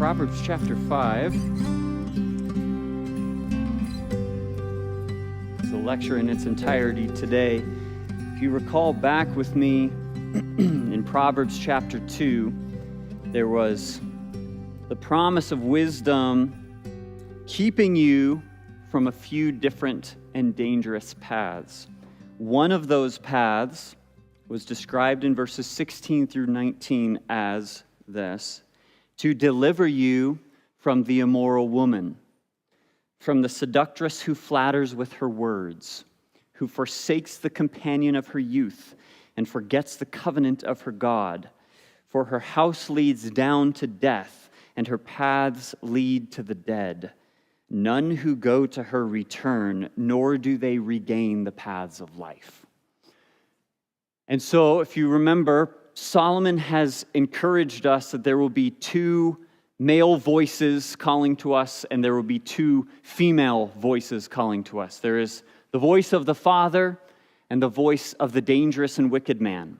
Proverbs chapter 5. It's a lecture in its entirety today. If you recall back with me in Proverbs chapter 2, there was the promise of wisdom keeping you from a few different and dangerous paths. One of those paths was described in verses 16 through 19 as this: to deliver you from the immoral woman, from the seductress who flatters with her words, who forsakes the companion of her youth and forgets the covenant of her God. For her house leads down to death, and her paths lead to the dead. None who go to her return, nor do they regain the paths of life. And so, if you remember, Solomon has encouraged us that there will be two male voices calling to us, and there will be two female voices calling to us. There is the voice of the father and the voice of the dangerous and wicked man.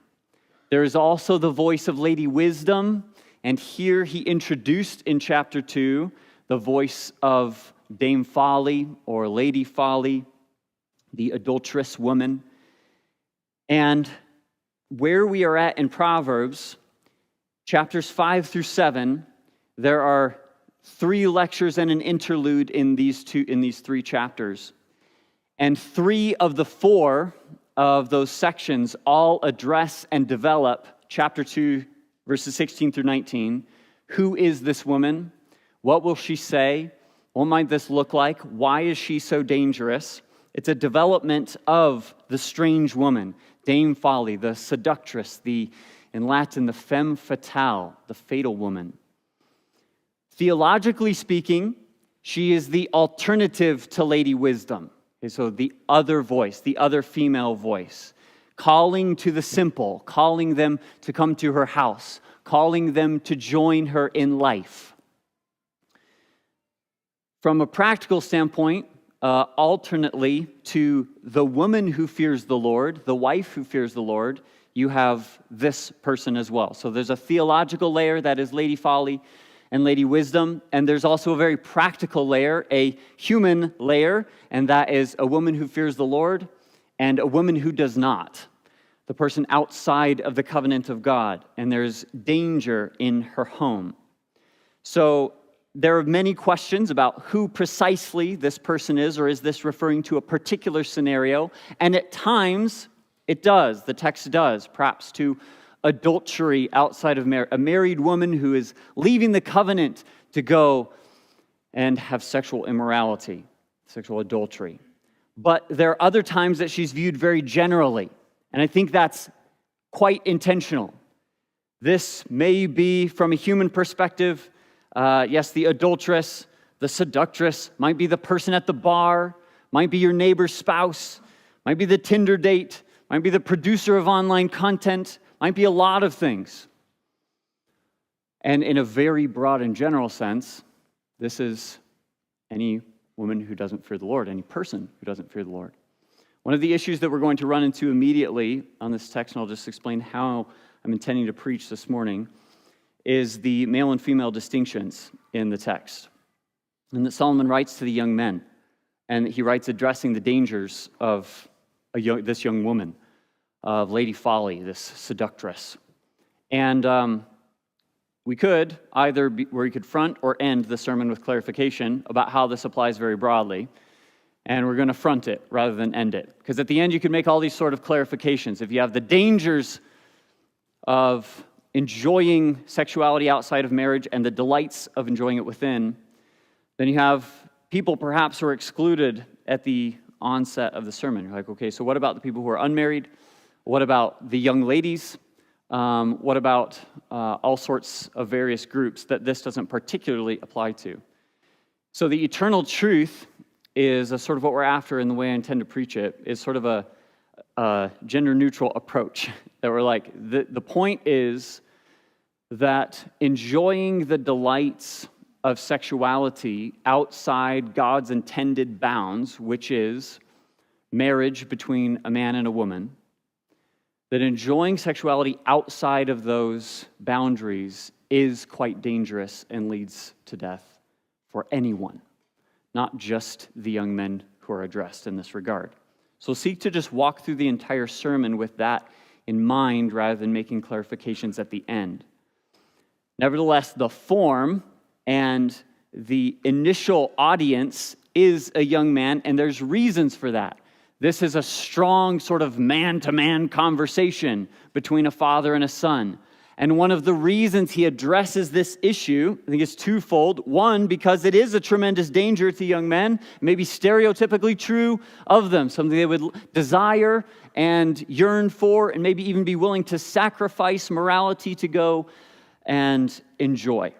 There is also the voice of Lady Wisdom, and here he introduced in chapter 2 the voice of Dame Folly or Lady Folly, the adulterous woman. And where we are at in Proverbs, chapters 5 through 7, there are 3 lectures and an interlude in these three chapters. And 3 of the 4 of those sections all address and develop chapter 2, verses 16 through 19. Who is this woman? What will she say? What might this look like? Why is she so dangerous? It's a development of the strange woman, Dame Folly, the seductress, in Latin, the femme fatale, the fatal woman. Theologically speaking, she is the alternative to Lady Wisdom. Okay, so the other voice, the other female voice, calling to the simple, calling them to come to her house, calling them to join her in life. From a practical standpoint, alternately to the woman who fears the Lord, the wife who fears the Lord, you have this person as well. So there's a theological layer, that is Lady Folly and Lady Wisdom, and there's also a very practical layer, a human layer, and that is a woman who fears the Lord and a woman who does not, the person outside of the covenant of God, and there's danger in her home. So there are many questions about who precisely this person is, or is this referring to a particular scenario? And at times, it does. The text does, perhaps to adultery outside of marriage. A married woman who is leaving the covenant to go and have sexual immorality, sexual adultery. But there are other times that she's viewed very generally, and I think that's quite intentional. This may be, from a human perspective, yes, the adulteress, the seductress, might be the person at the bar, might be your neighbor's spouse, might be the Tinder date, might be the producer of online content, might be a lot of things. And in a very broad and general sense, this is any woman who doesn't fear the Lord, any person who doesn't fear the Lord. One of the issues that we're going to run into immediately on this text, and I'll just explain how I'm intending to preach this morning, is the male and female distinctions in the text. And that Solomon writes to the young men, and he writes addressing the dangers of this young woman, of Lady Folly, this seductress. And we could either we could front or end the sermon with clarification about how this applies very broadly, and we're going to front it rather than end it. Because at the end you can make all these sort of clarifications. If you have the dangers of enjoying sexuality outside of marriage and the delights of enjoying it within, then you have people perhaps who are excluded at the onset of the sermon. You're like, okay, so what about the people who are unmarried? What about the young ladies? What about all sorts of various groups that this doesn't particularly apply to? So the eternal truth is a sort of what we're after, in the way I intend to preach it, is sort of a gender-neutral approach. That we're like, the point is that enjoying the delights of sexuality outside God's intended bounds, which is marriage between a man and a woman, that enjoying sexuality outside of those boundaries is quite dangerous and leads to death for anyone, not just the young men who are addressed in this regard. So seek to just walk through the entire sermon with that in mind rather than making clarifications at the end. Nevertheless, the form and the initial audience is a young man, and there's reasons for that. This is a strong sort of man-to-man conversation between a father and a son. And one of the reasons he addresses this issue, I think, is twofold. One, because it is a tremendous danger to young men, maybe stereotypically true of them, something they would desire and yearn for, and maybe even be willing to sacrifice morality to go and enjoy.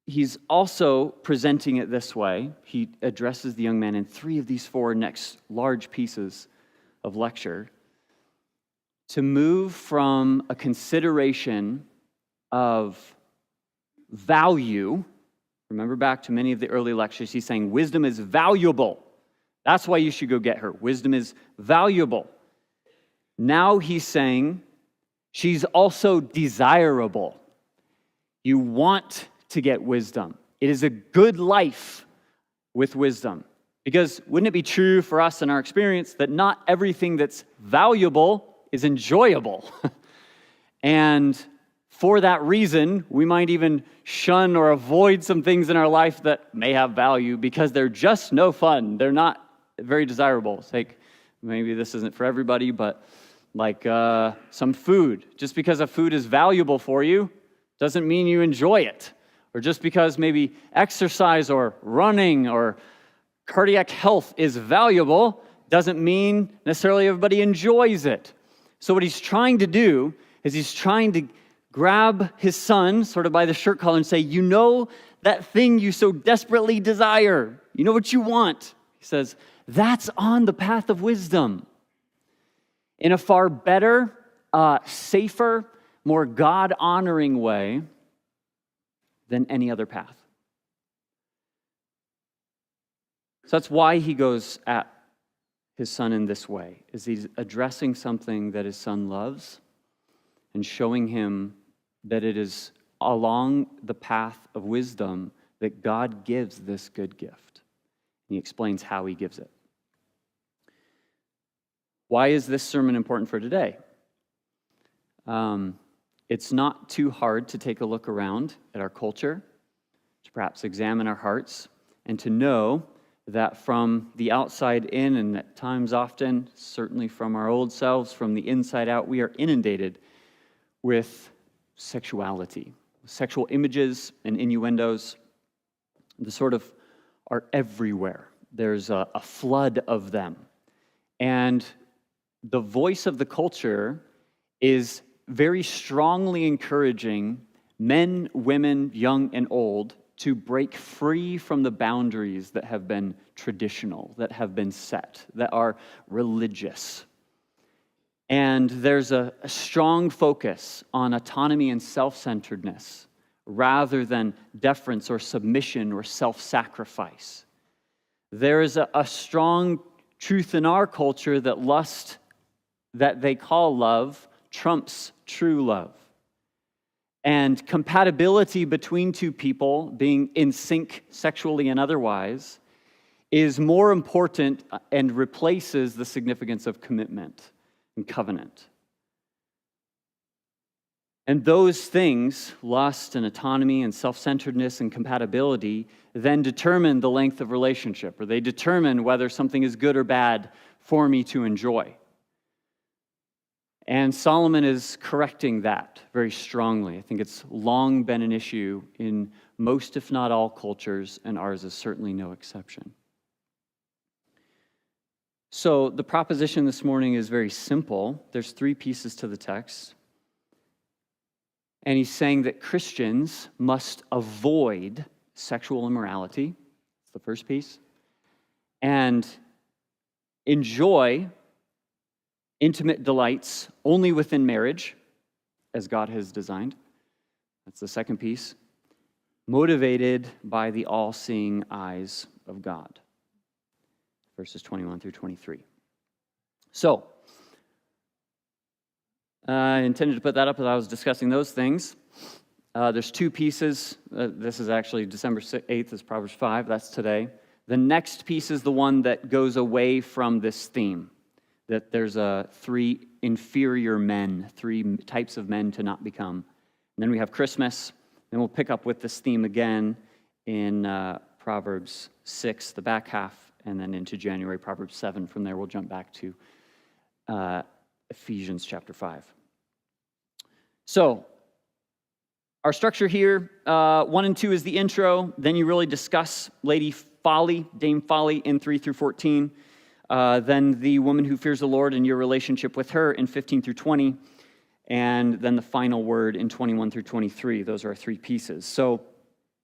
He's also presenting it this way. He addresses the young man in 3 of these 4 next large pieces of lecture to move from a consideration of value. Remember back to many of the early lectures, he's saying wisdom is valuable. That's why you should go get her. Wisdom is valuable. Now he's saying she's also desirable. You want to get wisdom. It is a good life with wisdom. Because wouldn't it be true for us in our experience that not everything that's valuable is enjoyable? And for that reason, we might even shun or avoid some things in our life that may have value because they're just no fun. They're not very desirable. It's like, maybe this isn't for everybody, but like some food. Just because a food is valuable for you doesn't mean you enjoy it. Or just because maybe exercise or running or cardiac health is valuable doesn't mean necessarily everybody enjoys it. So what he's trying to do is he's trying to grab his son sort of by the shirt collar and say, you know that thing you so desperately desire. You know what you want. He says, that's on the path of wisdom. In a far better, safer, more God-honoring way than any other path. So that's why he goes at his son in this way, is he's addressing something that his son loves and showing him that it is along the path of wisdom that God gives this good gift. And he explains how he gives it. Why is this sermon important for today? It's not too hard to take a look around at our culture, to perhaps examine our hearts, and to know that from the outside in, and at times often, certainly from our old selves, from the inside out, we are inundated with sexuality, sexual images and innuendos. The sort of are everywhere. There's a flood of them. And the voice of the culture is very strongly encouraging men, women, young and old, to break free from the boundaries that have been traditional, that have been set, that are religious. And there's a strong focus on autonomy and self-centeredness rather than deference or submission or self-sacrifice. There is a strong truth in our culture that lust, that they call love, trumps true love. And compatibility between two people, being in sync sexually and otherwise, is more important and replaces the significance of commitment and covenant. And those things, lust and autonomy and self-centeredness and compatibility, then determine the length of relationship, or they determine whether something is good or bad for me to enjoy. And Solomon is correcting that very strongly. I think it's long been an issue in most, if not all, cultures, and ours is certainly no exception. So the proposition this morning is very simple. There's 3 pieces to the text. And he's saying that Christians must avoid sexual immorality. That's the first piece. And enjoy intimate delights only within marriage, as God has designed. That's the second piece. Motivated by the all-seeing eyes of God. Verses 21 through 23. So, I intended to put that up as I was discussing those things. There's two pieces. This is actually December 8th is Proverbs 5. That's today. The next piece is the one that goes away from this theme, that there's three inferior men, three types of men to not become. And then we have Christmas. Then we'll pick up with this theme again in Proverbs 6, the back half, and then into January, Proverbs 7. From there, we'll jump back to Ephesians chapter 5. So, our structure here, 1 and 2 is the intro. Then you really discuss Lady Folly, Dame Folly in 3 through 14. Then the woman who fears the Lord and your relationship with her in 15 through 20. And then the final word in 21 through 23. Those are our three pieces. So,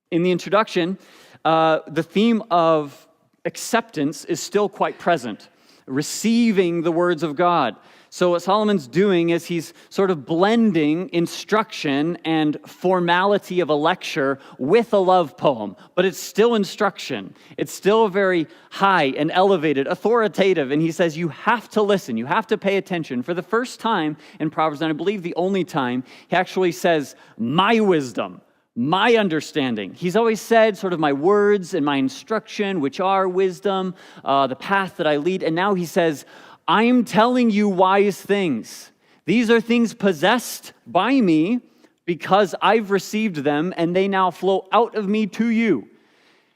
in the introduction, the theme of acceptance is still quite present. Receiving the words of God. So what Solomon's doing is he's sort of blending instruction and formality of a lecture with a love poem, but it's still instruction. It's still very high and elevated, authoritative, and he says you have to listen, you have to pay attention. For the first time in Proverbs, and I believe the only time, he actually says, my wisdom, my understanding. He's always said sort of my words and my instruction, which are wisdom, the path that I lead, and now he says, I'm telling you wise things. These are things possessed by me because I've received them and they now flow out of me to you.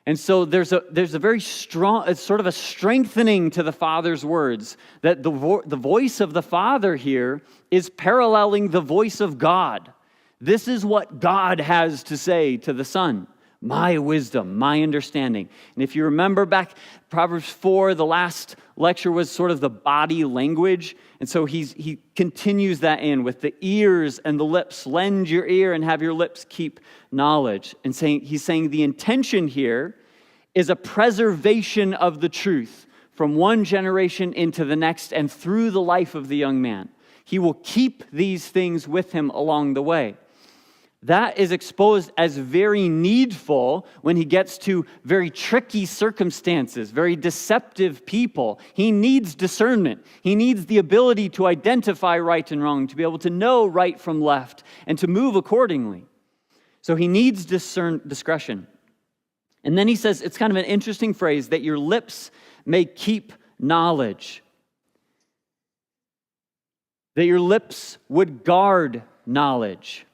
And so there's a very strong, it's sort of a strengthening to the Father's words that the voice of the Father here is paralleling the voice of God. This is what God has to say to the Son. My wisdom, my understanding. And if you remember back, Proverbs 4, the last lecture was sort of the body language. And so he continues that in with the ears and the lips. Lend your ear and have your lips keep knowledge. And he's saying the intention here is a preservation of the truth from one generation into the next and through the life of the young man. He will keep these things with him along the way. That is exposed as very needful when he gets to very tricky circumstances, very deceptive people. He needs discernment. He needs the ability to identify right and wrong, to be able to know right from left, and to move accordingly. So he needs discretion. And then he says, it's kind of an interesting phrase, that your lips may keep knowledge. That your lips would guard knowledge.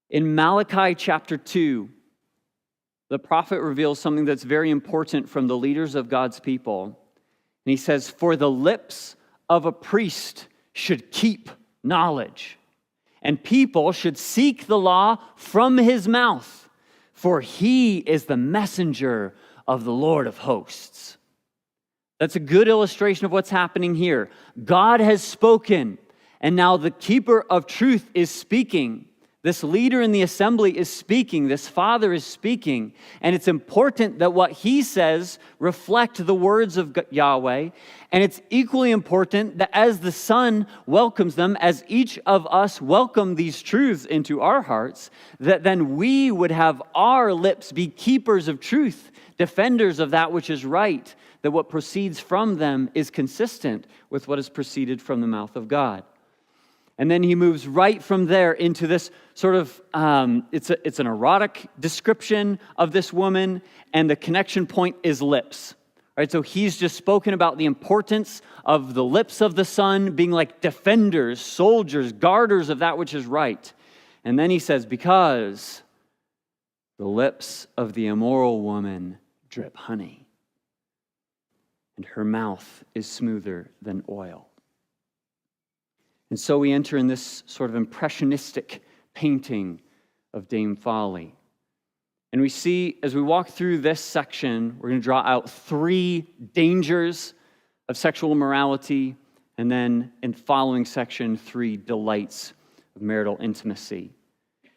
In Malachi chapter 2, the prophet reveals something that's very important from the leaders of God's people. And he says, for the lips of a priest should keep knowledge, and people should seek the law from his mouth, for he is the messenger of the Lord of hosts. That's a good illustration of what's happening here. God has spoken, and now the keeper of truth is speaking. This leader in the assembly is speaking. This father is speaking. And it's important that what he says reflect the words of Yahweh. And it's equally important that as the Son welcomes them, as each of us welcome these truths into our hearts, that then we would have our lips be keepers of truth, defenders of that which is right, that what proceeds from them is consistent with what has proceeded from the mouth of God. And then he moves right from there into this sort of, it's an erotic description of this woman, and the connection point is lips. Right? So he's just spoken about the importance of the lips of the Son being like defenders, soldiers, guarders of that which is right. And then he says, because the lips of the immoral woman drip honey, and her mouth is smoother than oil. And so we enter in this sort of impressionistic painting of Dame Folly. And we see, as we walk through this section, we're going to draw out 3 dangers of sexual immorality, and then in the following section, 3 delights of marital intimacy.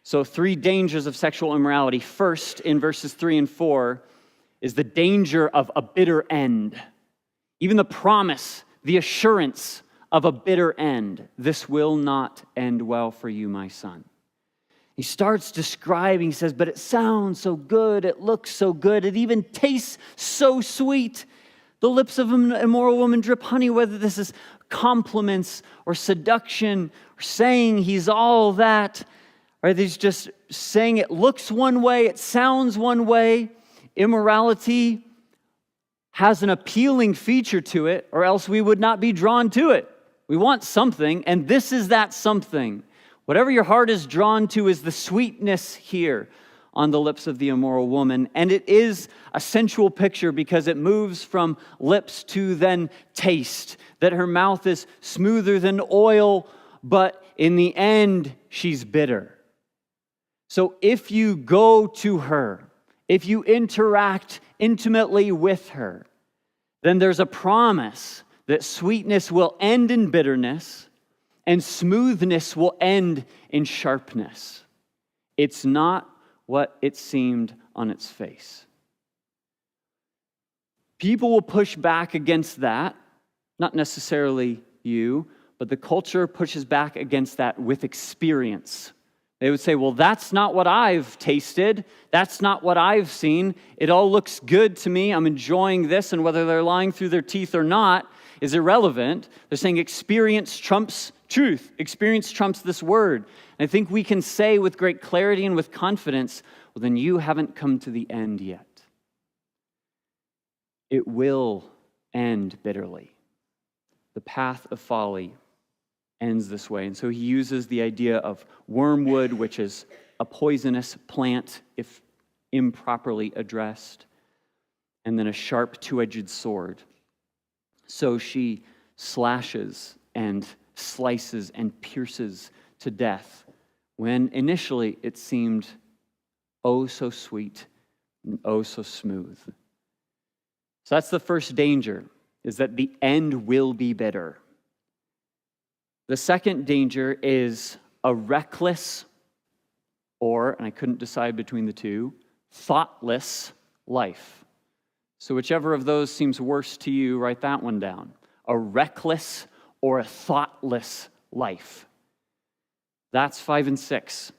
So 3 dangers of sexual immorality. First, in verses 3 and 4, is the danger of a bitter end. Even the promise, the assurance of a bitter end. This will not end well for you, my son. He starts describing, he says, but it sounds so good, it looks so good, it even tastes so sweet. The lips of an immoral woman drip honey, whether this is compliments or seduction or saying he's all that, or he's just saying it looks one way, it sounds one way. Immorality has an appealing feature to it, or else we would not be drawn to it. We want something, and this is that something. Whatever your heart is drawn to is the sweetness here on the lips of the immoral woman. And it is a sensual picture because it moves from lips to then taste, that her mouth is smoother than oil, but in the end, she's bitter. So if you go to her, if you interact intimately with her, then there's a promise that sweetness will end in bitterness and smoothness will end in sharpness. It's not what it seemed on its face. People will push back against that, not necessarily you, but the culture pushes back against that with experience. They would say, well, that's not what I've tasted. That's not what I've seen. It all looks good to me. I'm enjoying this, and whether they're lying through their teeth or not is irrelevant. They're saying experience trumps truth. Experience trumps this word. And I think we can say with great clarity and with confidence, well, then you haven't come to the end yet. It will end bitterly. The path of folly ends this way. And so he uses the idea of wormwood, which is a poisonous plant if improperly addressed, and then a sharp two-edged sword. So she slashes and slices and pierces to death when initially it seemed oh so sweet and oh so smooth. So that's the first danger, is that the end will be bitter. The second danger is a reckless, or, and I couldn't decide between the two, thoughtless life. So whichever of those seems worse to you, write that one down. A reckless or a thoughtless life. That's 5 and 6.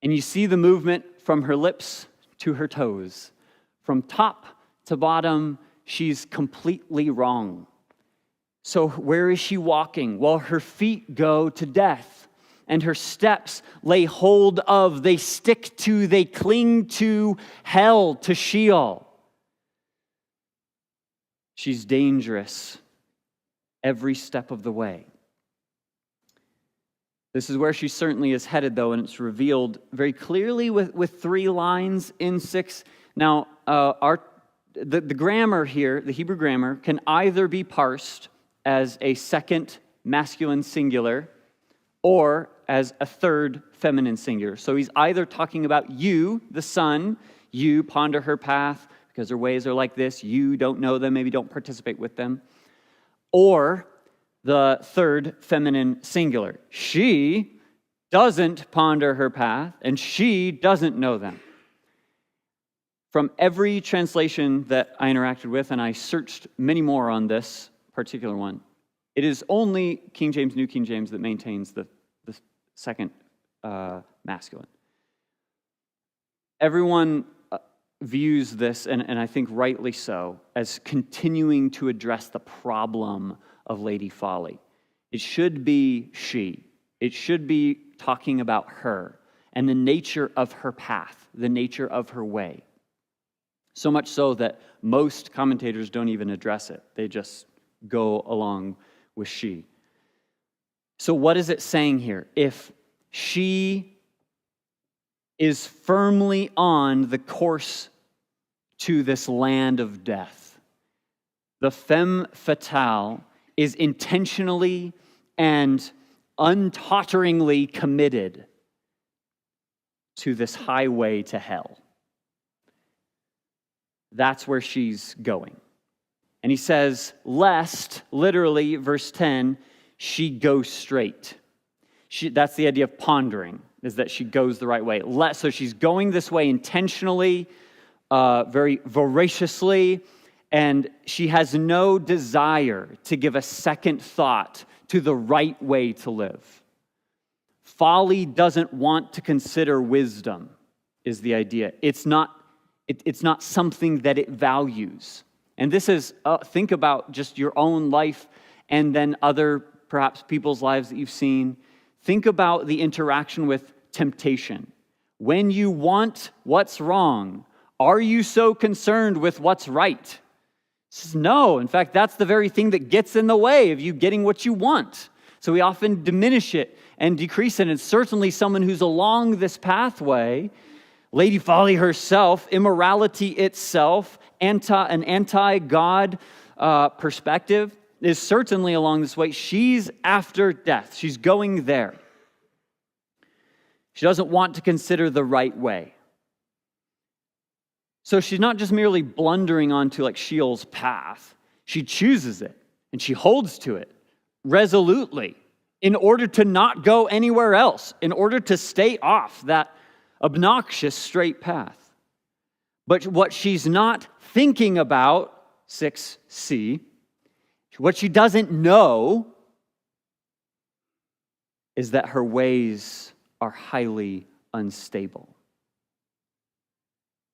And you see the movement from her lips to her toes. From top to bottom, she's completely wrong. So where is she walking? Well, her feet go to death, and her steps lay hold of, they stick to, they cling to hell, to Sheol. She's dangerous every step of the way. This is where she certainly is headed, though, and it's revealed very clearly with 3 lines in 6. Now, the grammar here, the Hebrew grammar, can either be parsed as a second masculine singular or as a third feminine singular. So he's either talking about you, the son, you ponder her path because her ways are like this, you don't know them, maybe don't participate with them, or the third feminine singular. She doesn't ponder her path and she doesn't know them. From every translation that I interacted with, and I searched many more on this particular one, it is only King James, New King James that maintains the second masculine. Everyone views this, and I think rightly so, as continuing to address the problem of Lady Folly. It should be she. It should be talking about her and the nature of her path, the nature of her way. So much so that most commentators don't even address it. They just go along with she. So what is it saying here? If she is firmly on the course to this land of death, the femme fatale is intentionally and untotteringly committed to this highway to hell. That's where she's going. And he says, lest, literally, verse 10, she goes straight. That's the idea of pondering, is that she goes the right way. So she's going this way intentionally, very voraciously, and she has no desire to give a second thought to the right way to live. Folly doesn't want to consider wisdom, is the idea. It's not something that it values. And this is, think about just your own life and then other, perhaps, people's lives that you've seen. Think about the interaction with temptation. When you want what's wrong, are you so concerned with what's right? No. In fact, that's the very thing that gets in the way of you getting what you want. So we often diminish it and decrease it. And certainly someone who's along this pathway, Lady Folly herself, immorality itself, an anti-God perspective is certainly along this way. She's after death. She's going there. She doesn't want to consider the right way. So she's not just merely blundering onto like Sheol's path. She chooses it and she holds to it resolutely in order to not go anywhere else, in order to stay off that obnoxious straight path. But what she's not thinking about, 6c, what she doesn't know is that her ways are highly unstable.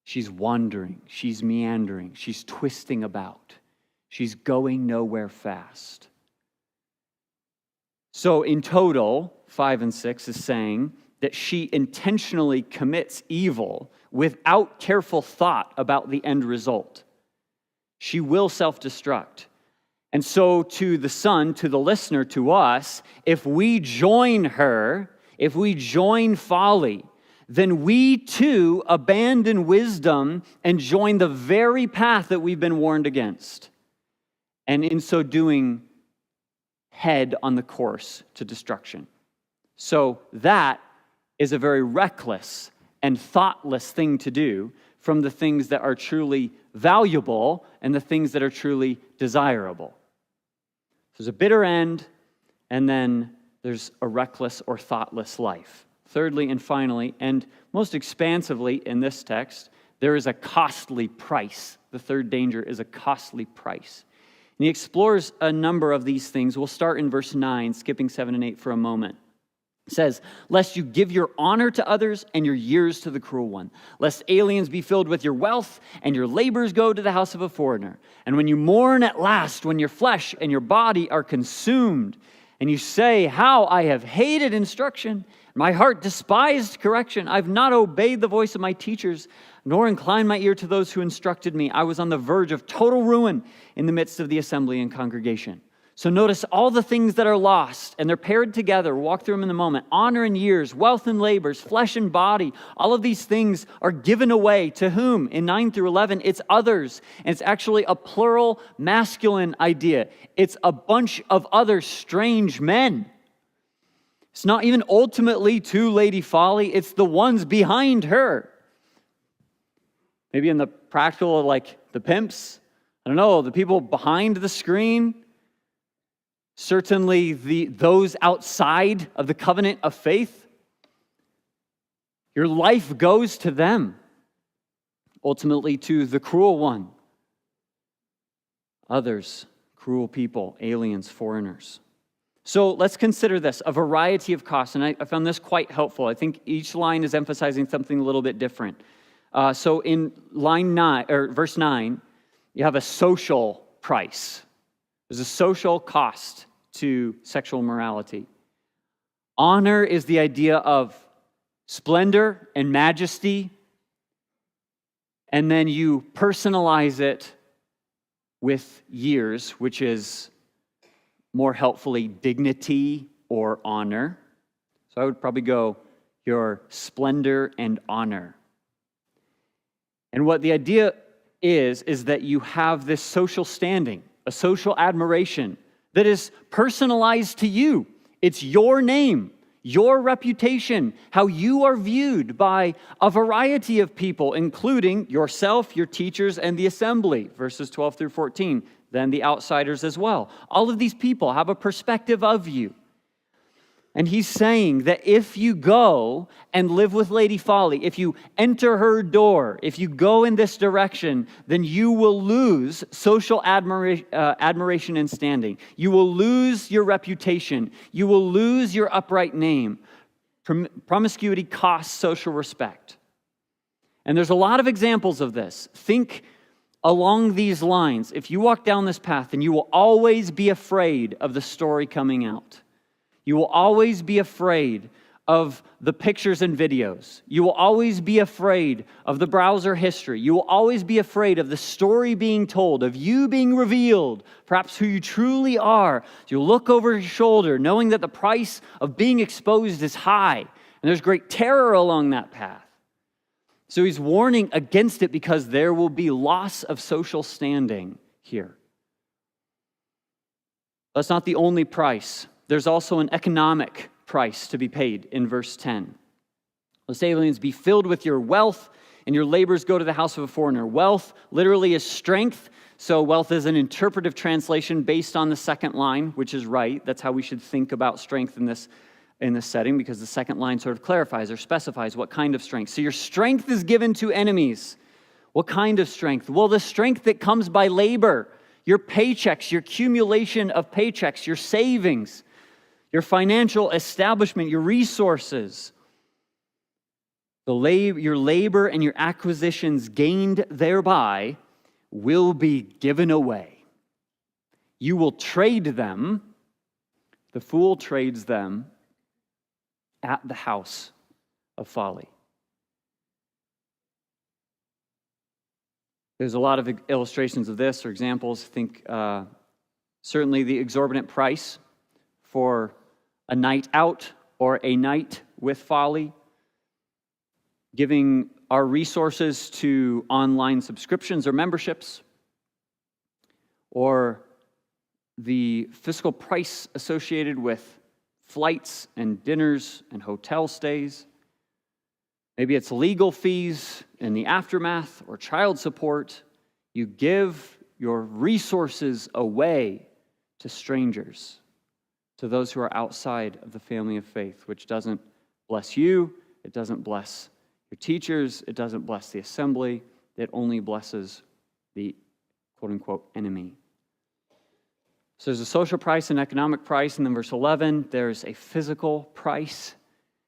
She's wandering, she's meandering, she's twisting about. She's going nowhere fast. So in total, 5 and 6 is saying that she intentionally commits evil without careful thought about the end result. She will self-destruct. And so to the son, to the listener, to us, if we join her, if we join folly, then we too abandon wisdom and join the very path that we've been warned against. And in so doing, head on the course to destruction. So that is a very reckless and thoughtless thing to do from the things that are truly valuable and the things that are truly desirable. There's a bitter end, and then there's a reckless or thoughtless life. Thirdly and finally, and most expansively in this text, there is a costly price. The third danger is a costly price. And he explores a number of these things. We'll start in verse 9, skipping 7 and 8 for a moment. It says, lest you give your honor to others and your years to the cruel one, lest aliens be filled with your wealth and your labors go to the house of a foreigner. And when you mourn at last, when your flesh and your body are consumed, and you say, how I have hated instruction, my heart despised correction. I've not obeyed the voice of my teachers, nor inclined my ear to those who instructed me. I was on the verge of total ruin in the midst of the assembly and congregation. So notice all the things that are lost, and they're paired together. We'll walk through them in a moment. Honor and years, wealth and labors, flesh and body. All of these things are given away to whom? In 9 through 11, it's others. And it's actually a plural masculine idea. It's a bunch of other strange men. It's not even ultimately to Lady Folly. It's the ones behind her. Maybe in the practical, like the pimps. I don't know, the people behind the screen. Certainly those outside of the covenant of faith. Your life goes to them. Ultimately to the cruel one. Others, cruel people, aliens, foreigners. So let's consider this, a variety of costs. And I found this quite helpful. I think each line is emphasizing something a little bit different. So in line 9, or verse 9, you have a social price. There's a social cost to sexual morality. Honor is the idea of splendor and majesty, and then you personalize it with years, which is more helpfully dignity or honor. So I would probably go your splendor and honor. And what the idea is that you have this social standing, a social admiration that is personalized to you. It's your name, your reputation, how you are viewed by a variety of people, including yourself, your teachers, and the assembly, verses 12 through 14, then the outsiders as well. All of these people have a perspective of you. And he's saying that if you go and live with Lady Folly, if you enter her door, if you go in this direction, then you will lose social admiration and standing. You will lose your reputation. You will lose your upright name. Promiscuity costs social respect. And there's a lot of examples of this. Think along these lines, if you walk down this path, then you will always be afraid of the story coming out. You will always be afraid of the pictures and videos. You will always be afraid of the browser history. You will always be afraid of the story being told, of you being revealed, perhaps who you truly are. You'll look over your shoulder, knowing that the price of being exposed is high, and there's great terror along that path. So he's warning against it because there will be loss of social standing here. That's not the only price. There's also an economic price to be paid in verse 10. Those aliens be filled with your wealth, and your labors go to the house of a foreigner. Wealth literally is strength. So wealth is an interpretive translation based on the second line, which is right. That's how we should think about strength in this setting, because the second line sort of clarifies or specifies what kind of strength. So your strength is given to enemies. What kind of strength? Well, the strength that comes by labor, your paychecks, your accumulation of paychecks, your savings, your financial establishment, your resources. Your labor and your acquisitions gained thereby will be given away. You will trade them. The fool trades them at the house of folly. There's a lot of illustrations of this or examples. I think certainly the exorbitant price for a night out or a night with folly, giving our resources to online subscriptions or memberships, or the fiscal price associated with flights and dinners and hotel stays. Maybe it's legal fees in the aftermath or child support. You give your resources away to strangers, to those who are outside of the family of faith, which doesn't bless you, it doesn't bless your teachers, it doesn't bless the assembly, it only blesses the quote-unquote enemy. So there's a social price and economic price, and then verse 11, there's a physical price,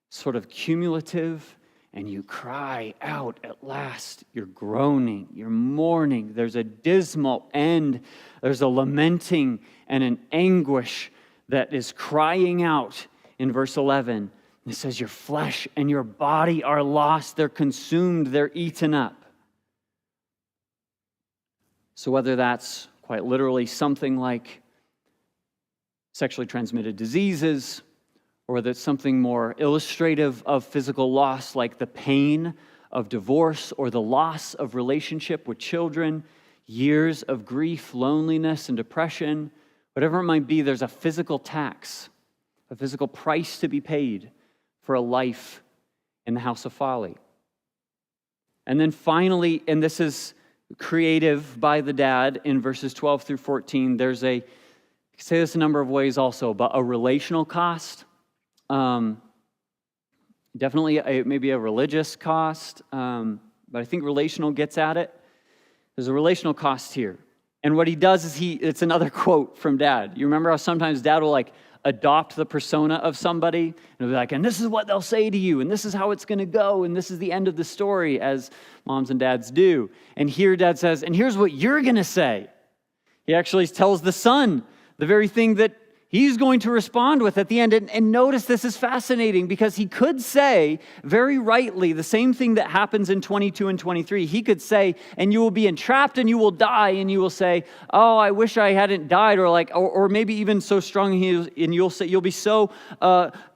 sort of cumulative, and you cry out at last. You're groaning, you're mourning. There's a dismal end. There's a lamenting and an anguish that is crying out in verse 11. It says, your flesh and your body are lost. They're consumed. They're eaten up. So whether that's quite literally something like sexually transmitted diseases, or whether it's something more illustrative of physical loss, like the pain of divorce or the loss of relationship with children, years of grief, loneliness, and depression, whatever it might be, there's a physical tax, a physical price to be paid for a life in the house of folly. And then finally, and this is creative by the dad in verses 12 through 14, there's I say this a number of ways also, but a relational cost. Definitely maybe a religious cost, but I think relational gets at it. There's a relational cost here. And what he does is it's another quote from Dad. You remember how sometimes Dad will adopt the persona of somebody and he'll be like, and this is what they'll say to you, and this is how it's going to go, and this is the end of the story, as moms and dads do. And here Dad says, and here's what you're going to say. He actually tells the son the very thing that he's going to respond with at the end. And notice this is fascinating, because he could say very rightly the same thing that happens in 22 and 23. He could say, and you will be entrapped and you will die, and you will say, oh, I wish I hadn't died, or maybe even so strong, and you'll be so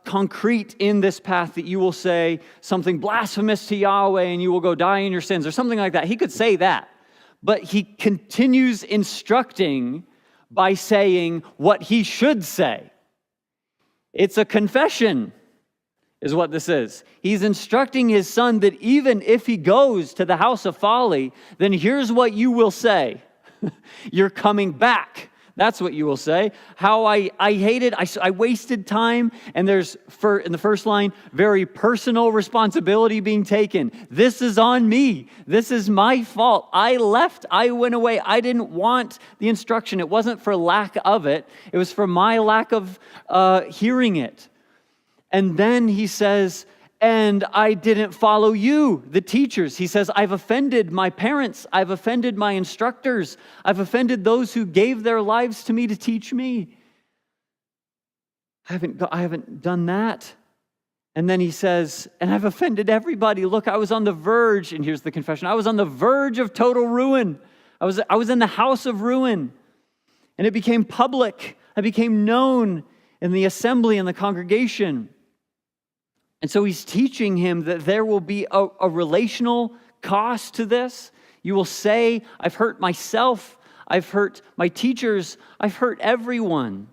concrete in this path that you will say something blasphemous to Yahweh and you will go die in your sins, or something like that. He could say that. But he continues instructing by saying what he should say. It's a confession, is what this is. He's instructing his son that even if he goes to the house of folly, then here's what you will say. You're coming back. That's what you will say. How I hated, I wasted time, and there's, in the first line, very personal responsibility being taken. This is on me. This is my fault. I left. I went away. I didn't want the instruction. It wasn't for lack of it. It was for my lack of hearing it. And then he says, and I didn't follow you, the teachers. He says, I've offended my parents. I've offended my instructors. I've offended those who gave their lives to me to teach me. I haven't done that. And then he says, and I've offended everybody. Look, I was on the verge, and here's the confession, I was on the verge of total ruin. I was in the house of ruin. And it became public. I became known in the assembly and the congregation. And so he's teaching him that there will be a relational cost to this. You will say, I've hurt myself, I've hurt my teachers, I've hurt everyone.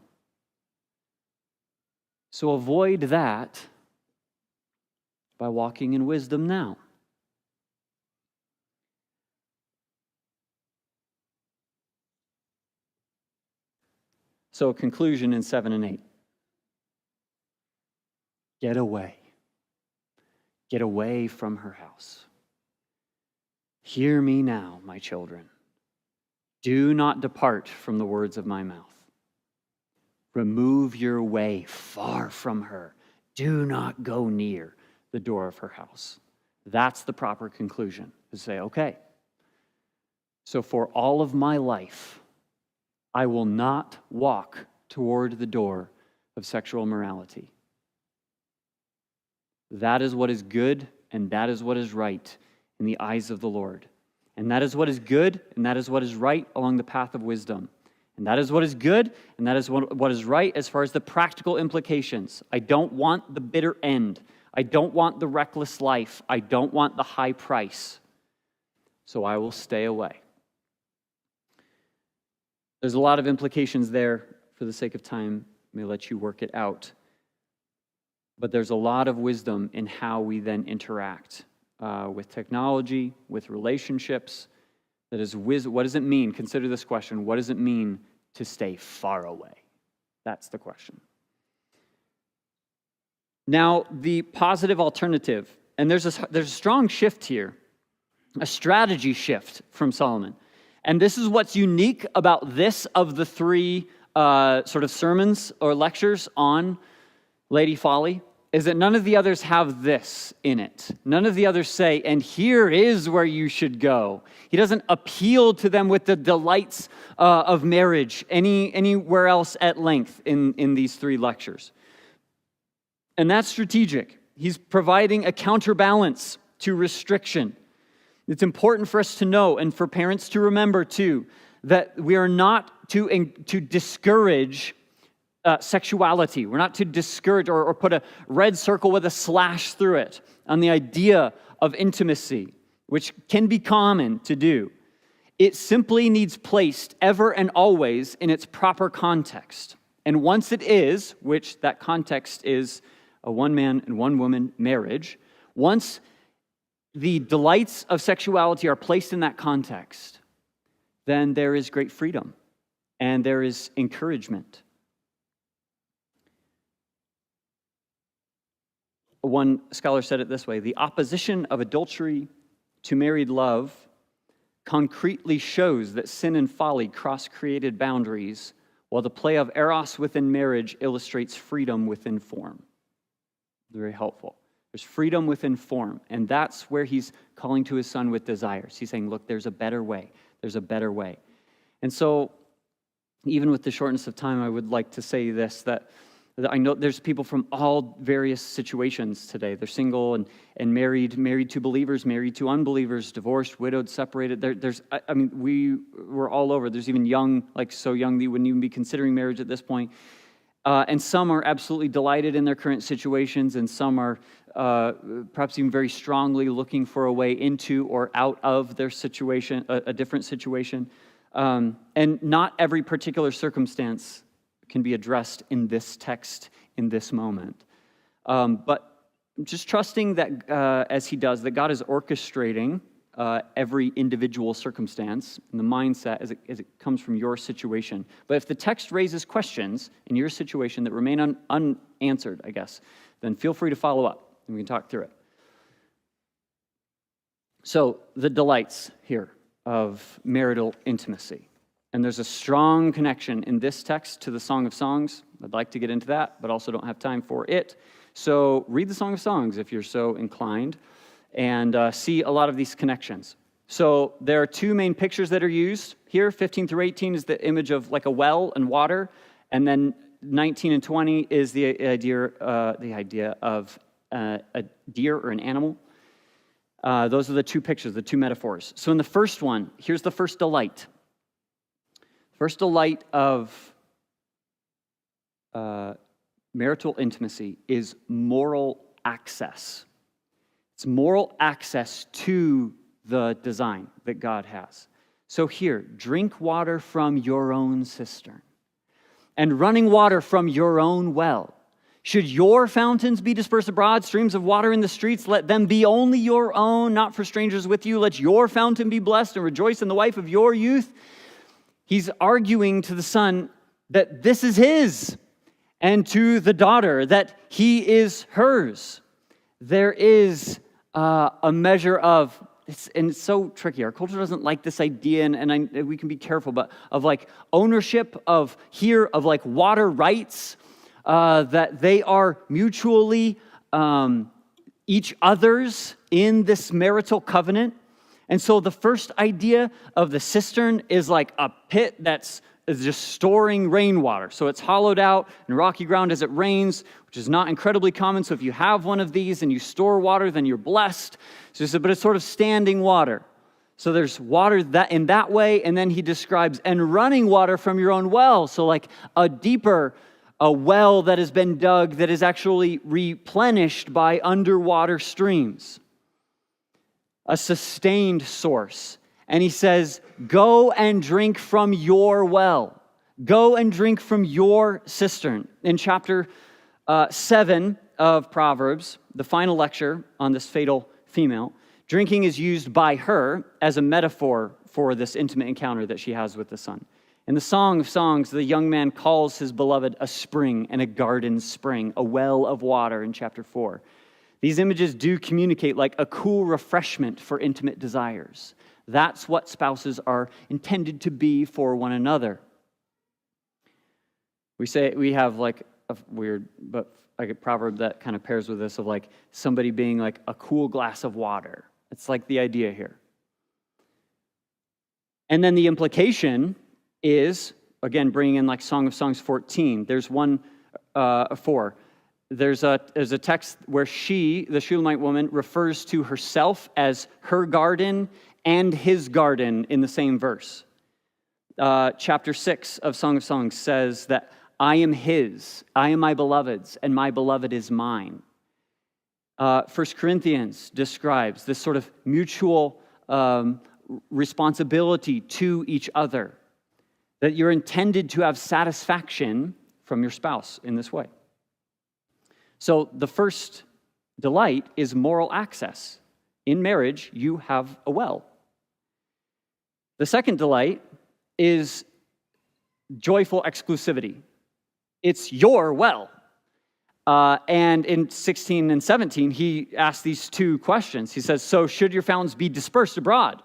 So avoid that by walking in wisdom now. So a conclusion in 7 and 8. Get away. Get away from her house. Hear me now, my children. Do not depart from the words of my mouth. Remove your way far from her. Do not go near the door of her house. That's the proper conclusion. To say, okay, so for all of my life, I will not walk toward the door of sexual morality. That is what is good, and that is what is right in the eyes of the Lord. And that is what is good, and that is what is right along the path of wisdom. And that is what is good, and that is what is right as far as the practical implications. I don't want the bitter end. I don't want the reckless life. I don't want the high price. So I will stay away. There's a lot of implications there. For the sake of time, I may let you work it out. But there's a lot of wisdom in how we then interact with technology, with relationships. That is, what does it mean? Consider this question. What does it mean to stay far away? That's the question. Now, the positive alternative, and there's a strong shift here, a strategy shift from Solomon. And this is what's unique about this of the three sort of sermons or lectures on Lady Folly, is that none of the others have this in it. None of the others say, and here is where you should go. He doesn't appeal to them with the delights of marriage anywhere else at length in these three lectures. And that's strategic. He's providing a counterbalance to restriction. It's important for us to know, and for parents to remember too, that we are not to discourage sexuality. We're not to discourage or put a red circle with a slash through it on the idea of intimacy, which can be common to do. It simply needs placed ever and always in its proper context. And once it is, which that context is a one-man and one-woman marriage, once the delights of sexuality are placed in that context, then there is great freedom and there is encouragement. One scholar said it this way: the opposition of adultery to married love concretely shows that sin and folly cross created boundaries, while the play of eros within marriage illustrates freedom within form. Very helpful. There's freedom within form, and that's where he's calling to his son with desires. He's saying, look, there's a better way. There's a better way. And so, even with the shortness of time, I would like to say this, that I know there's people from all various situations today. They're single and married to believers, married to unbelievers, divorced, widowed, separated. We were all over. There's even young, like so young that you wouldn't even be considering marriage at this point. And some are absolutely delighted in their current situations, and some are perhaps even very strongly looking for a way into or out of their situation, a different situation. And not every particular circumstance can be addressed in this text, in this moment. But just trusting that, as he does, that God is orchestrating every individual circumstance and the mindset as it comes from your situation. But if the text raises questions in your situation that remain unanswered, I guess, then feel free to follow up and we can talk through it. So, the delights here of marital intimacy. And there's a strong connection in this text to the Song of Songs. I'd like to get into that, but also don't have time for it. So read the Song of Songs if you're so inclined, and see a lot of these connections. So there are two main pictures that are used here. 15 through 18 is the image of like a well and water, and then 19 and 20 is the idea of a deer or an animal. Those are the two pictures, the two metaphors. So in the first one, here's the first delight. First delight of marital intimacy is moral access. It's moral access to the design that God has. So here, drink water from your own cistern and running water from your own well. Should your fountains be dispersed abroad, streams of water in the streets, let them be only your own, not for strangers with you. Let your fountain be blessed and rejoice in the wife of your youth. He's arguing to the son that this is his, and to the daughter that he is hers. There is a measure of, and it's so tricky. Our culture doesn't like this idea, and we can be careful, but of like ownership of like water rights, that they are mutually each other's in this marital covenant. And so the first idea of the cistern is like a pit that's just storing rainwater. So it's hollowed out and rocky ground as it rains, which is not incredibly common. So if you have one of these and you store water, then you're blessed. But it's sort of standing water. So there's water that in that way, and then he describes and running water from your own well. So like a well that has been dug that is actually replenished by underwater streams. A sustained source. And he says, go and drink from your well. Go and drink from your cistern. In chapter 7 of Proverbs, the final lecture on this fatal female, drinking is used by her as a metaphor for this intimate encounter that she has with the son. In the Song of Songs, the young man calls his beloved a spring and a garden spring, a well of water in chapter 4. These images do communicate like a cool refreshment for intimate desires. That's what spouses are intended to be for one another. We have like a weird, but like a proverb that kind of pairs with this of like somebody being like a cool glass of water. It's like the idea here. And then the implication is, again, bringing in like Song of Songs 14. There's 4. There's a text where the Shulamite woman, refers to herself as her garden and his garden in the same verse. Chapter 6 of Song of Songs says that I am his, I am my beloved's, and my beloved is mine. 1 Corinthians describes this sort of mutual responsibility to each other, that you're intended to have satisfaction from your spouse in this way. So the first delight is moral access. In marriage, you have a well. The second delight is joyful exclusivity. It's your well. And in 16 and 17, he asks these two questions. He says, so should your fountains be dispersed abroad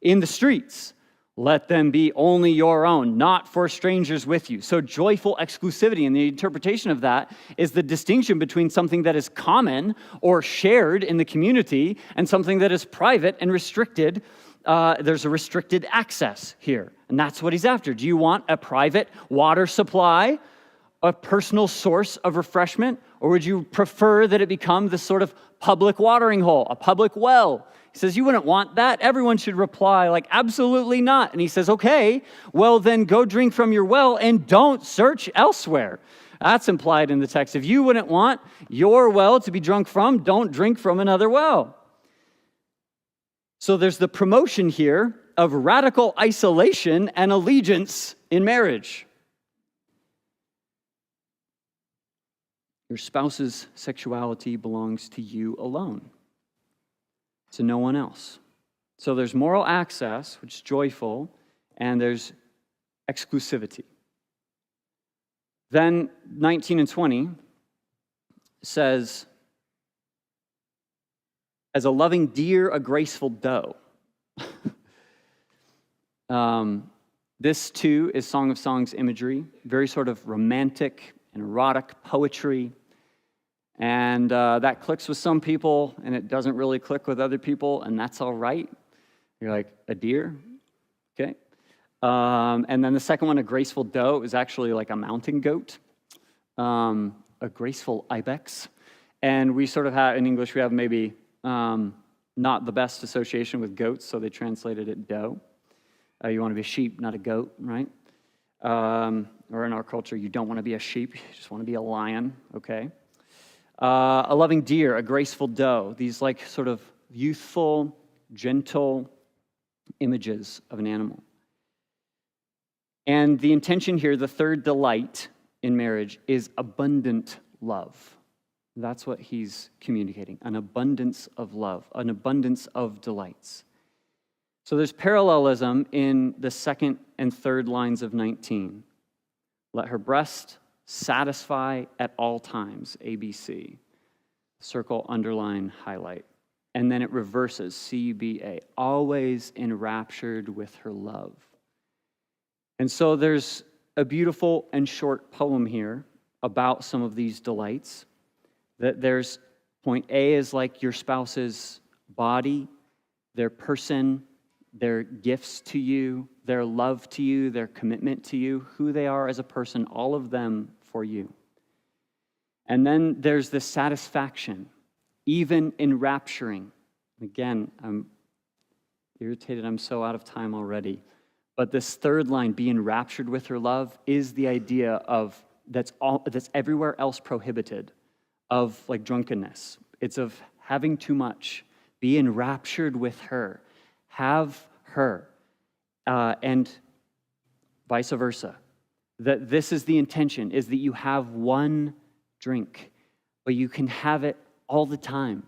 in the streets? Let them be only your own, not for strangers with you. So joyful exclusivity, and the interpretation of that is the distinction between something that is common or shared in the community and something that is private and restricted. There's a restricted access here, and that's what he's after. Do you want a private water supply, a personal source of refreshment, or would you prefer that it become this sort of public watering hole, a public well? He says, you wouldn't want that. Everyone should reply like, absolutely not. And he says, okay, well then go drink from your well and don't search elsewhere. That's implied in the text. If you wouldn't want your well to be drunk from, don't drink from another well. So there's the promotion here of radical isolation and allegiance in marriage. Your spouse's sexuality belongs to you alone, to no one else. So there's moral access, which is joyful, and there's exclusivity. Then 19 and 20 says, as a loving deer, a graceful doe. This too is Song of Songs imagery, very sort of romantic and erotic poetry. And that clicks with some people, and it doesn't really click with other people, and that's all right. You're like, a deer? Okay. And then the second one, a graceful doe, is actually like a mountain goat, a graceful ibex. And we sort of have, in English, we have maybe not the best association with goats, so they translated it doe. You want to be a sheep, not a goat, right? Or in our culture, you don't want to be a sheep, you just want to be a lion, okay? A loving deer, a graceful doe. These like sort of youthful, gentle images of an animal. And the intention here, the third delight in marriage, is abundant love. That's what he's communicating, an abundance of love, an abundance of delights. So there's parallelism in the second and third lines of 19. Let her breast satisfy at all times, ABC. Circle, underline, highlight. And then it reverses, CBA, always enraptured with her love. And so there's a beautiful and short poem here about some of these delights. That there's point A is like your spouse's body, their person, their gifts to you, their love to you, their commitment to you, who they are as a person, all of them for you. And then there's this satisfaction, even enrapturing. Again, I'm irritated, I'm so out of time already. But this third line, be enraptured with her love, is the idea of that's everywhere else prohibited, of like drunkenness. It's of having too much. Be enraptured with her. Have her. And vice versa. That this is the intention, is that you have one drink, but you can have it all the time.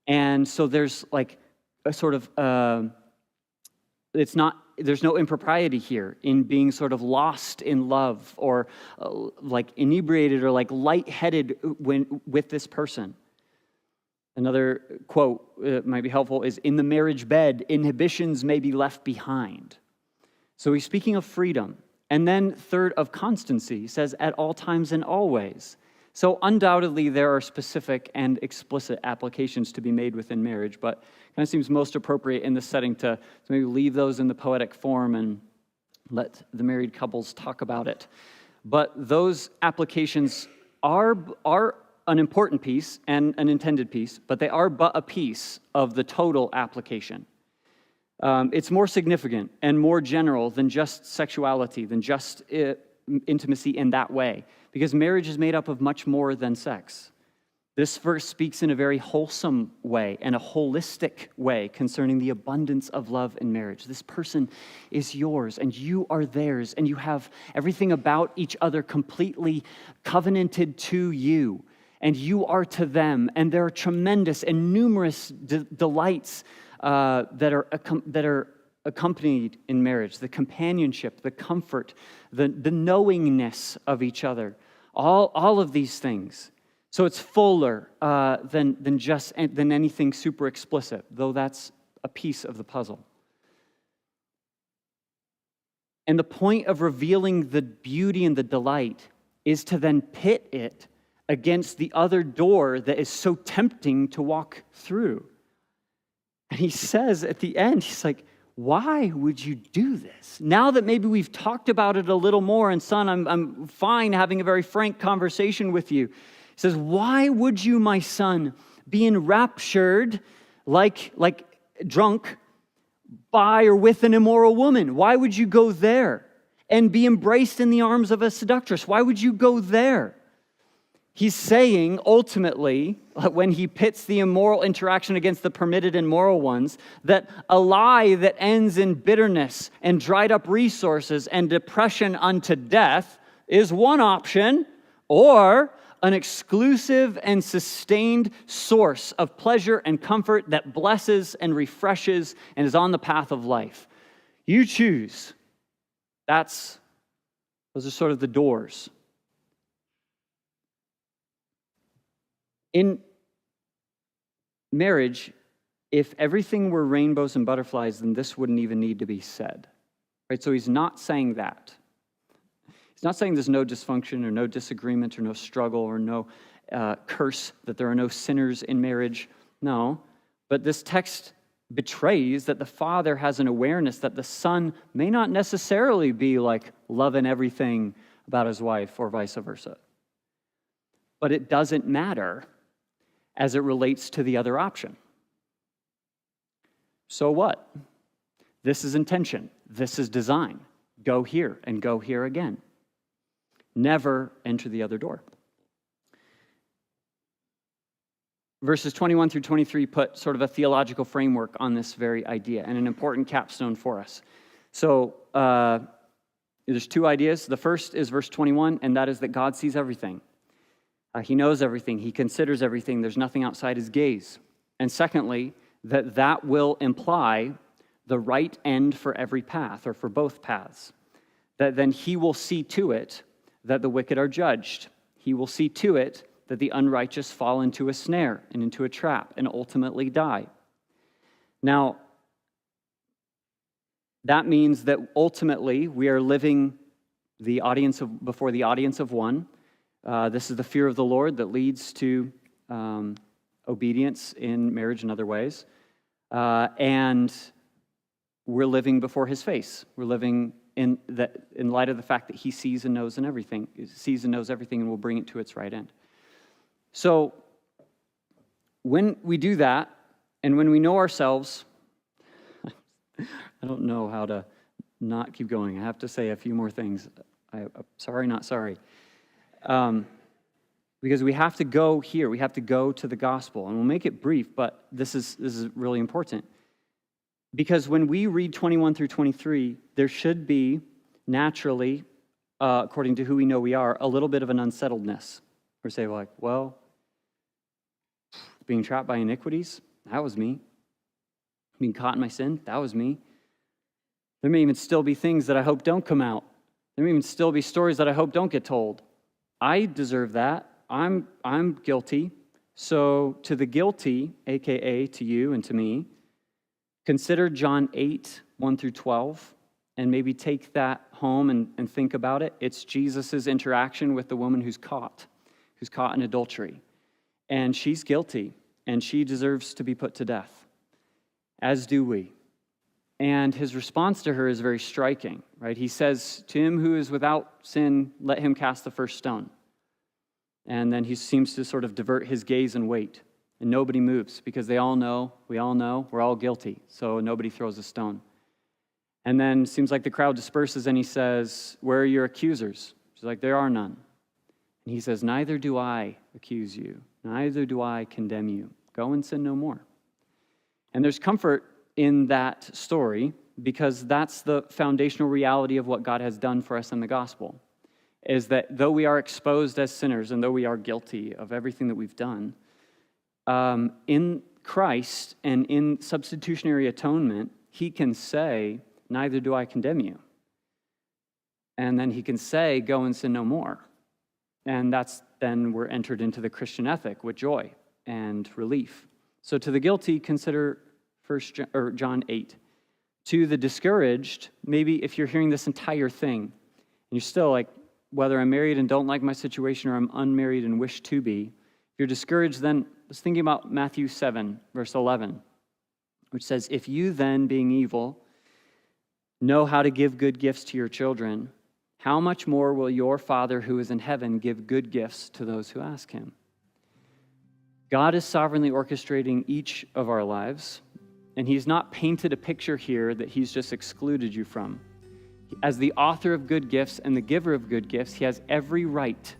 And so there's like a sort of, there's no impropriety here in being sort of lost in love or like inebriated or like lightheaded with this person. Another quote might be helpful is, in the marriage bed, inhibitions may be left behind. So he's speaking of freedom. And then third, of constancy. He says, at all times and always. So undoubtedly there are specific and explicit applications to be made within marriage, but it kind of seems most appropriate in this setting to maybe leave those in the poetic form and let the married couples talk about it. But those applications are an important piece and an intended piece, but they are but a piece of the total application. It's more significant and more general than just sexuality, than just intimacy in that way, because marriage is made up of much more than sex. This verse speaks in a very wholesome way and a holistic way concerning the abundance of love in marriage. This person is yours and you are theirs, and you have everything about each other completely covenanted to you, and you are to them, and there are tremendous and numerous delights that are accompanied in marriage, the companionship, the comfort, the knowingness of each other, all of these things. So it's fuller than anything super explicit, though that's a piece of the puzzle. And the point of revealing the beauty and the delight is to then pit it against the other door that is so tempting to walk through. And he says at the end, he's like, why would you do this? Now that maybe we've talked about it a little more, and son, I'm fine having a very frank conversation with you. He says, why would you, my son, be enraptured like drunk by or with an immoral woman? Why would you go there and be embraced in the arms of a seductress? Why would you go there? He's saying, ultimately, when he pits the immoral interaction against the permitted and moral ones, that a lie that ends in bitterness and dried up resources and depression unto death is one option, or an exclusive and sustained source of pleasure and comfort that blesses and refreshes and is on the path of life. You choose. Those are sort of the doors. In marriage, if everything were rainbows and butterflies, then this wouldn't even need to be said. Right? So he's not saying that. He's not saying there's no dysfunction or no disagreement or no struggle or no curse, that there are no sinners in marriage. No, but this text betrays that the father has an awareness that the son may not necessarily be like loving everything about his wife or vice versa. But it doesn't matter as it relates to the other option. So what? This is intention. This is design. Go here and go here again. Never enter the other door. Verses 21 through 23 put sort of a theological framework on this very idea and an important capstone for us. So there's two ideas. The first is verse 21, and that is that God sees everything. He knows everything. He considers everything. There's nothing outside his gaze. And secondly, that will imply the right end for every path, or for both paths. That then he will see to it that the wicked are judged. He will see to it that the unrighteous fall into a snare and into a trap and ultimately die. Now, that means that ultimately we are living before the audience of one. This is the fear of the Lord that leads to obedience in marriage and other ways. And we're living before his face. We're living in light of the fact that he sees and knows everything and will bring it to its right end. So when we do that, and when we know ourselves, I don't know how to not keep going. I have to say a few more things. Sorry, not sorry. Because we have to go here. We have to go to the gospel. And we'll make it brief, but this is really important. Because when we read 21 through 23, there should be naturally, according to who we know we are, a little bit of an unsettledness. Or say like, well, being trapped by iniquities, that was me. Being caught in my sin, that was me. There may even still be things that I hope don't come out. There may even still be stories that I hope don't get told. I deserve that. I'm guilty. So to the guilty, aka to you and to me, consider John 8, 1 through 12, and maybe take that home and think about it. It's Jesus' interaction with the woman who's caught in adultery. And she's guilty, and she deserves to be put to death, as do we. And his response to her is very striking, right? He says, to him who is without sin, let him cast the first stone. And then he seems to sort of divert his gaze and wait. And nobody moves because we all know, we're all guilty. So nobody throws a stone. And then it seems like the crowd disperses and he says, where are your accusers? She's like, there are none. And he says, neither do I accuse you. Neither do I condemn you. Go and sin no more. And there's comfort in that story because that's the foundational reality of what God has done for us in the gospel. Is that though we are exposed as sinners and though we are guilty of everything that we've done, in Christ and in substitutionary atonement, he can say, neither do I condemn you. And then he can say, go and sin no more. And then we're entered into the Christian ethic with joy and relief. So to the guilty, consider John 8. To the discouraged, maybe if you're hearing this entire thing, and you're still like, whether I'm married and don't like my situation or I'm unmarried and wish to be, if you're discouraged, then I was thinking about Matthew 7, verse 11, which says, if you then, being evil, know how to give good gifts to your children, how much more will your Father who is in heaven give good gifts to those who ask him? God is sovereignly orchestrating each of our lives, and he's not painted a picture here that he's just excluded you from. As the author of good gifts and the giver of good gifts, he has every right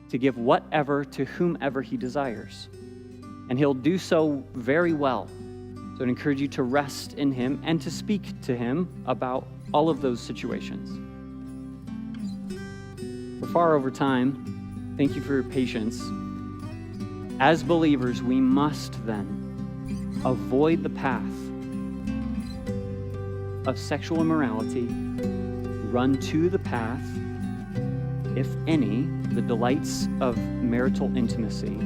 to give whatever to whomever he desires. And he'll do so very well. So I encourage you to rest in him and to speak to him about all of those situations. We're far over time. Thank you for your patience. As believers, we must then avoid the path of sexual immorality, run to the path, if any, the delights of marital intimacy,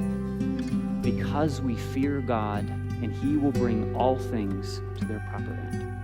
because we fear God and he will bring all things to their proper end.